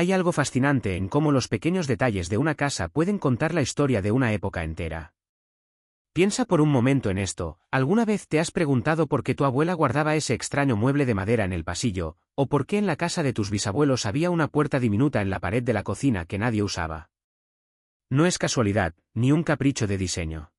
Hay algo fascinante en cómo los pequeños detalles de una casa pueden contar la historia de una época entera. Piensa por un momento en esto. ¿Alguna vez te has preguntado por qué tu abuela guardaba ese extraño mueble de madera en el pasillo, o por qué en la casa de tus bisabuelos había una puerta diminuta en la pared de la cocina que nadie usaba? No es casualidad, ni un capricho de diseño.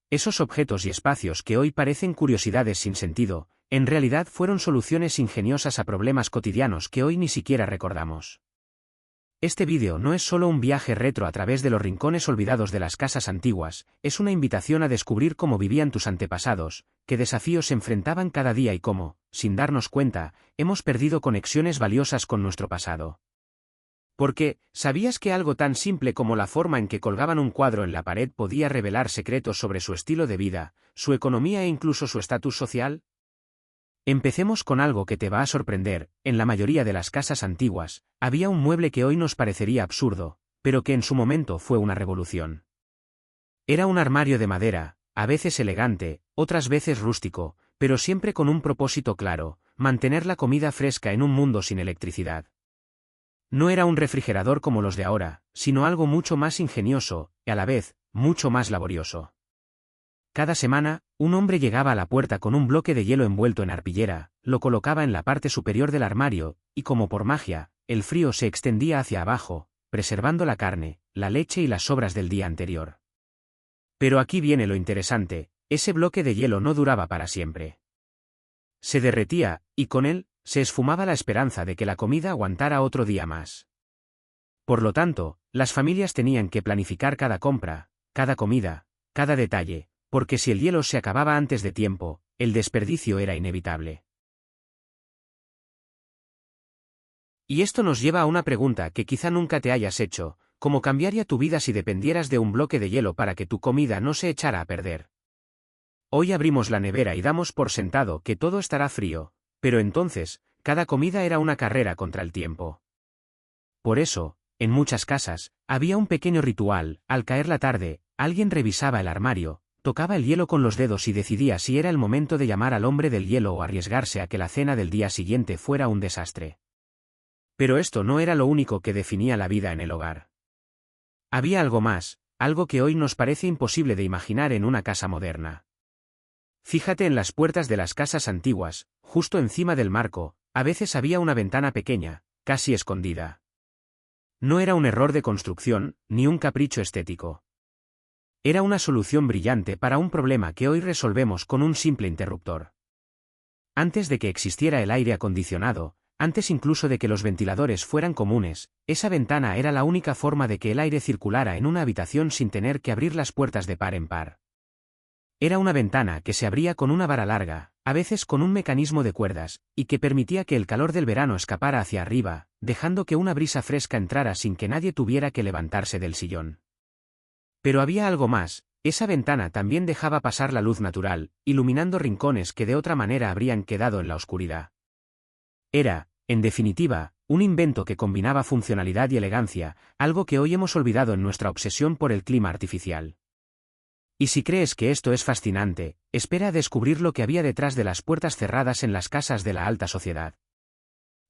Esos objetos y espacios que hoy parecen curiosidades sin sentido, en realidad fueron soluciones ingeniosas a problemas cotidianos que hoy ni siquiera recordamos. Este vídeo no es solo un viaje retro a través de los rincones olvidados de las casas antiguas, es una invitación a descubrir cómo vivían tus antepasados, qué desafíos se enfrentaban cada día y cómo, sin darnos cuenta, hemos perdido conexiones valiosas con nuestro pasado. Porque, ¿sabías que algo tan simple como la forma en que colgaban un cuadro en la pared podía revelar secretos sobre su estilo de vida, su economía e incluso su estatus social? Empecemos con algo que te va a sorprender. En la mayoría de las casas antiguas, había un mueble que hoy nos parecería absurdo, pero que en su momento fue una revolución. Era un armario de madera, a veces elegante, otras veces rústico, pero siempre con un propósito claro: mantener la comida fresca en un mundo sin electricidad. No era un refrigerador como los de ahora, sino algo mucho más ingenioso, y a la vez, mucho más laborioso. Cada semana, un hombre llegaba a la puerta con un bloque de hielo envuelto en arpillera, lo colocaba en la parte superior del armario, y como por magia, el frío se extendía hacia abajo, preservando la carne, la leche y las sobras del día anterior. Pero aquí viene lo interesante: ese bloque de hielo no duraba para siempre. Se derretía, y con él, se esfumaba la esperanza de que la comida aguantara otro día más. Por lo tanto, las familias tenían que planificar cada compra, cada comida, cada detalle, porque si el hielo se acababa antes de tiempo, el desperdicio era inevitable. Y esto nos lleva a una pregunta que quizá nunca te hayas hecho: ¿cómo cambiaría tu vida si dependieras de un bloque de hielo para que tu comida no se echara a perder? Hoy abrimos la nevera y damos por sentado que todo estará frío, pero entonces, cada comida era una carrera contra el tiempo. Por eso, en muchas casas, había un pequeño ritual: al caer la tarde, alguien revisaba el armario, tocaba el hielo con los dedos y decidía si era el momento de llamar al hombre del hielo o arriesgarse a que la cena del día siguiente fuera un desastre. Pero esto no era lo único que definía la vida en el hogar. Había algo más, algo que hoy nos parece imposible de imaginar en una casa moderna. Fíjate en las puertas de las casas antiguas, justo encima del marco, a veces había una ventana pequeña, casi escondida. No era un error de construcción, ni un capricho estético. Era una solución brillante para un problema que hoy resolvemos con un simple interruptor. Antes de que existiera el aire acondicionado, antes incluso de que los ventiladores fueran comunes, esa ventana era la única forma de que el aire circulara en una habitación sin tener que abrir las puertas de par en par. Era una ventana que se abría con una vara larga, a veces con un mecanismo de cuerdas, y que permitía que el calor del verano escapara hacia arriba, dejando que una brisa fresca entrara sin que nadie tuviera que levantarse del sillón. Pero había algo más: esa ventana también dejaba pasar la luz natural, iluminando rincones que de otra manera habrían quedado en la oscuridad. Era, en definitiva, un invento que combinaba funcionalidad y elegancia, algo que hoy hemos olvidado en nuestra obsesión por el clima artificial. Y si crees que esto es fascinante, espera a descubrir lo que había detrás de las puertas cerradas en las casas de la alta sociedad.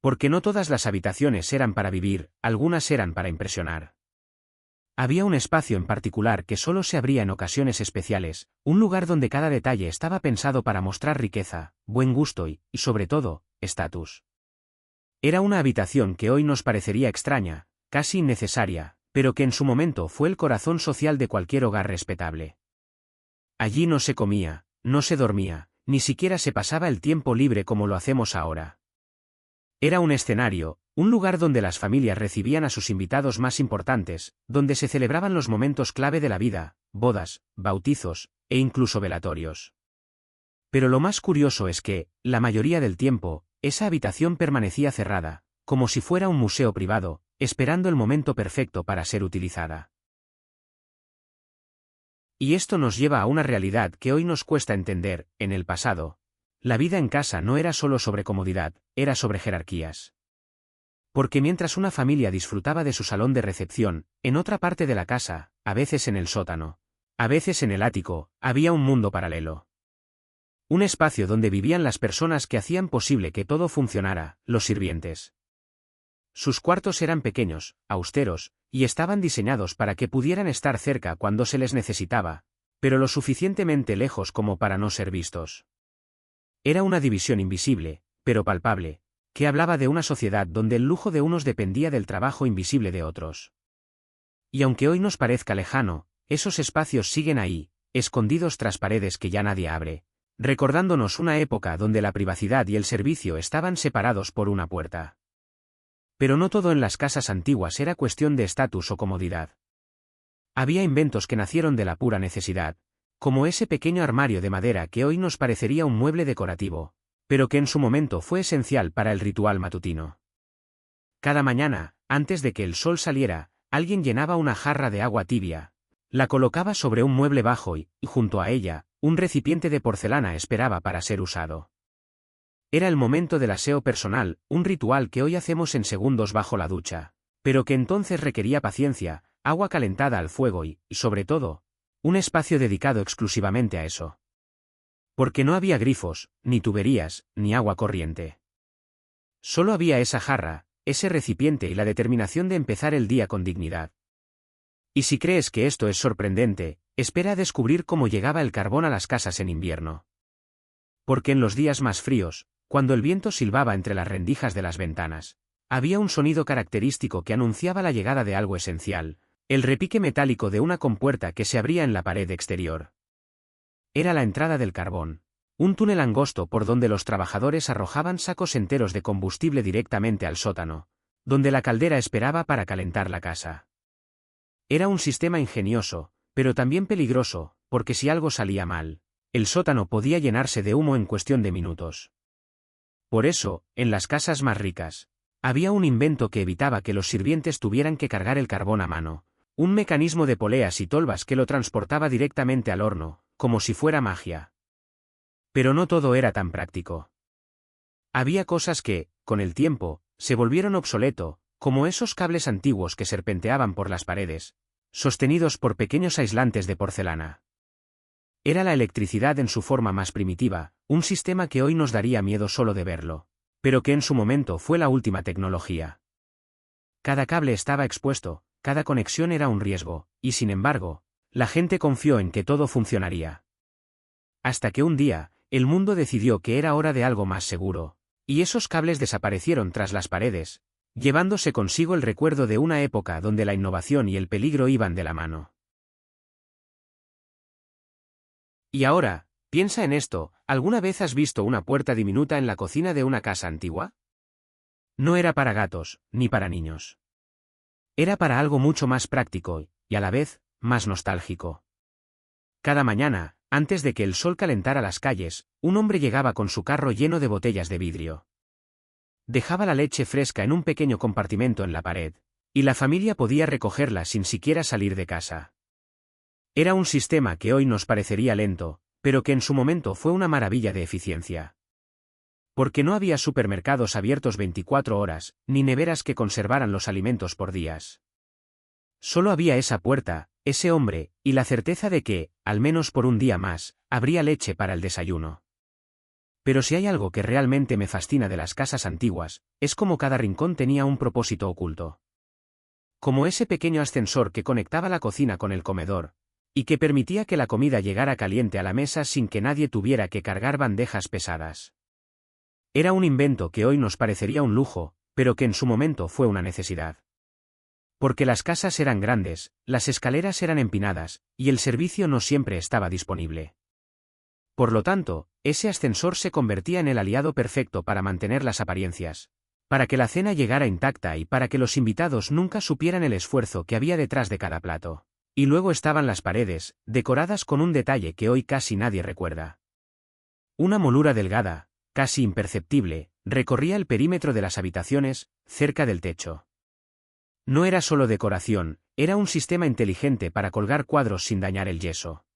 Porque no todas las habitaciones eran para vivir, algunas eran para impresionar. Había un espacio en particular que solo se abría en ocasiones especiales, un lugar donde cada detalle estaba pensado para mostrar riqueza, buen gusto y, sobre todo, estatus. Era una habitación que hoy nos parecería extraña, casi innecesaria, pero que en su momento fue el corazón social de cualquier hogar respetable. Allí no se comía, no se dormía, ni siquiera se pasaba el tiempo libre como lo hacemos ahora. Era un escenario, un lugar donde las familias recibían a sus invitados más importantes, donde se celebraban los momentos clave de la vida, bodas, bautizos, e incluso velatorios. Pero lo más curioso es que, la mayoría del tiempo, esa habitación permanecía cerrada, como si fuera un museo privado, esperando el momento perfecto para ser utilizada. Y esto nos lleva a una realidad que hoy nos cuesta entender: en el pasado, la vida en casa no era solo sobre comodidad, era sobre jerarquías. Porque mientras una familia disfrutaba de su salón de recepción, en otra parte de la casa, a veces en el sótano, a veces en el ático, había un mundo paralelo. Un espacio donde vivían las personas que hacían posible que todo funcionara: los sirvientes. Sus cuartos eran pequeños, austeros, y estaban diseñados para que pudieran estar cerca cuando se les necesitaba, pero lo suficientemente lejos como para no ser vistos. Era una división invisible, pero palpable, que hablaba de una sociedad donde el lujo de unos dependía del trabajo invisible de otros. Y aunque hoy nos parezca lejano, esos espacios siguen ahí, escondidos tras paredes que ya nadie abre, recordándonos una época donde la privacidad y el servicio estaban separados por una puerta. Pero no todo en las casas antiguas era cuestión de estatus o comodidad. Había inventos que nacieron de la pura necesidad, como ese pequeño armario de madera que hoy nos parecería un mueble decorativo, pero que en su momento fue esencial para el ritual matutino. Cada mañana, antes de que el sol saliera, alguien llenaba una jarra de agua tibia, la colocaba sobre un mueble bajo y, junto a ella, un recipiente de porcelana esperaba para ser usado. Era el momento del aseo personal, un ritual que hoy hacemos en segundos bajo la ducha, pero que entonces requería paciencia, agua calentada al fuego y, sobre todo, un espacio dedicado exclusivamente a eso. Porque no había grifos, ni tuberías, ni agua corriente. Solo había esa jarra, ese recipiente y la determinación de empezar el día con dignidad. Y si crees que esto es sorprendente, espera a descubrir cómo llegaba el carbón a las casas en invierno. Porque en los días más fríos, cuando el viento silbaba entre las rendijas de las ventanas, había un sonido característico que anunciaba la llegada de algo esencial, el repique metálico de una compuerta que se abría en la pared exterior. Era la entrada del carbón, un túnel angosto por donde los trabajadores arrojaban sacos enteros de combustible directamente al sótano, donde la caldera esperaba para calentar la casa. Era un sistema ingenioso, pero también peligroso, porque si algo salía mal, el sótano podía llenarse de humo en cuestión de minutos. Por eso, en las casas más ricas, había un invento que evitaba que los sirvientes tuvieran que cargar el carbón a mano, un mecanismo de poleas y tolvas que lo transportaba directamente al horno, como si fuera magia. Pero no todo era tan práctico. Había cosas que, con el tiempo, se volvieron obsoleto, como esos cables antiguos que serpenteaban por las paredes, sostenidos por pequeños aislantes de porcelana. Era la electricidad en su forma más primitiva, un sistema que hoy nos daría miedo solo de verlo, pero que en su momento fue la última tecnología. Cada cable estaba expuesto, cada conexión era un riesgo, y sin embargo, la gente confió en que todo funcionaría. Hasta que un día, el mundo decidió que era hora de algo más seguro, y esos cables desaparecieron tras las paredes, llevándose consigo el recuerdo de una época donde la innovación y el peligro iban de la mano. Y ahora, piensa en esto, ¿alguna vez has visto una puerta diminuta en la cocina de una casa antigua? No era para gatos, ni para niños. Era para algo mucho más práctico, y a la vez, más nostálgico. Cada mañana, antes de que el sol calentara las calles, un hombre llegaba con su carro lleno de botellas de vidrio. Dejaba la leche fresca en un pequeño compartimento en la pared, y la familia podía recogerla sin siquiera salir de casa. Era un sistema que hoy nos parecería lento, pero que en su momento fue una maravilla de eficiencia. Porque no había supermercados abiertos 24 horas, ni neveras que conservaran los alimentos por días. Solo había esa puerta, ese hombre, y la certeza de que, al menos por un día más, habría leche para el desayuno. Pero si hay algo que realmente me fascina de las casas antiguas, es como cada rincón tenía un propósito oculto. Como ese pequeño ascensor que conectaba la cocina con el comedor, y que permitía que la comida llegara caliente a la mesa sin que nadie tuviera que cargar bandejas pesadas. Era un invento que hoy nos parecería un lujo, pero que en su momento fue una necesidad. Porque las casas eran grandes, las escaleras eran empinadas, y el servicio no siempre estaba disponible. Por lo tanto, ese ascensor se convertía en el aliado perfecto para mantener las apariencias, para que la cena llegara intacta y para que los invitados nunca supieran el esfuerzo que había detrás de cada plato. Y luego estaban las paredes, decoradas con un detalle que hoy casi nadie recuerda. Una molura delgada, casi imperceptible, recorría el perímetro de las habitaciones, cerca del techo. No era solo decoración, era un sistema inteligente para colgar cuadros sin dañar el yeso.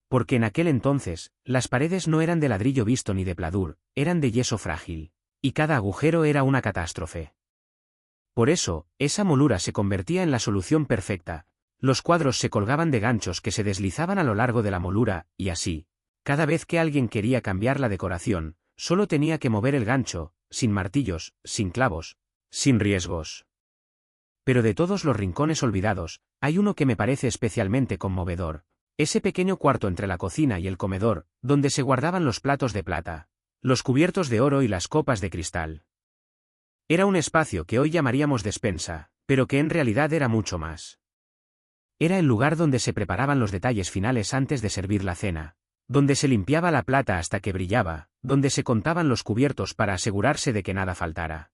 Porque en aquel entonces, las paredes no eran de ladrillo visto ni de pladur, eran de yeso frágil, y cada agujero era una catástrofe. Por eso, esa molura se convertía en la solución perfecta. Los cuadros se colgaban de ganchos que se deslizaban a lo largo de la molura, y así, cada vez que alguien quería cambiar la decoración, solo tenía que mover el gancho, sin martillos, sin clavos, sin riesgos. Pero de todos los rincones olvidados, hay uno que me parece especialmente conmovedor. Ese pequeño cuarto entre la cocina y el comedor, donde se guardaban los platos de plata, los cubiertos de oro y las copas de cristal. Era un espacio que hoy llamaríamos despensa, pero que en realidad era mucho más. Era el lugar donde se preparaban los detalles finales antes de servir la cena, donde se limpiaba la plata hasta que brillaba, donde se contaban los cubiertos para asegurarse de que nada faltara.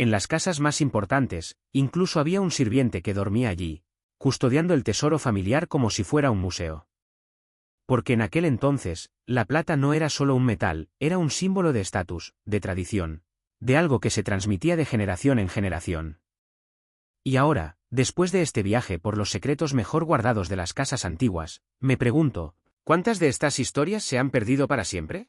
En las casas más importantes, incluso había un sirviente que dormía allí, custodiando el tesoro familiar como si fuera un museo. Porque en aquel entonces, la plata no era solo un metal, era un símbolo de estatus, de tradición, de algo que se transmitía de generación en generación. Y ahora, después de este viaje por los secretos mejor guardados de las casas antiguas, me pregunto, ¿cuántas de estas historias se han perdido para siempre?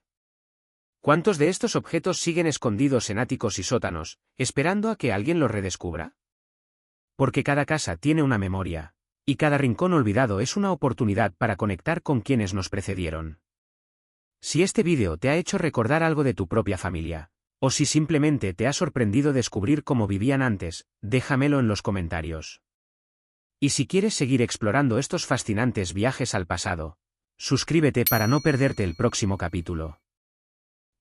¿Cuántos de estos objetos siguen escondidos en áticos y sótanos, esperando a que alguien los redescubra? Porque cada casa tiene una memoria, y cada rincón olvidado es una oportunidad para conectar con quienes nos precedieron. Si este vídeo te ha hecho recordar algo de tu propia familia, o si simplemente te ha sorprendido descubrir cómo vivían antes, déjamelo en los comentarios. Y si quieres seguir explorando estos fascinantes viajes al pasado, suscríbete para no perderte el próximo capítulo.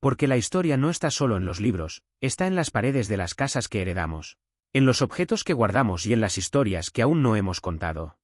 Porque la historia no está solo en los libros, está en las paredes de las casas que heredamos, en los objetos que guardamos y en las historias que aún no hemos contado.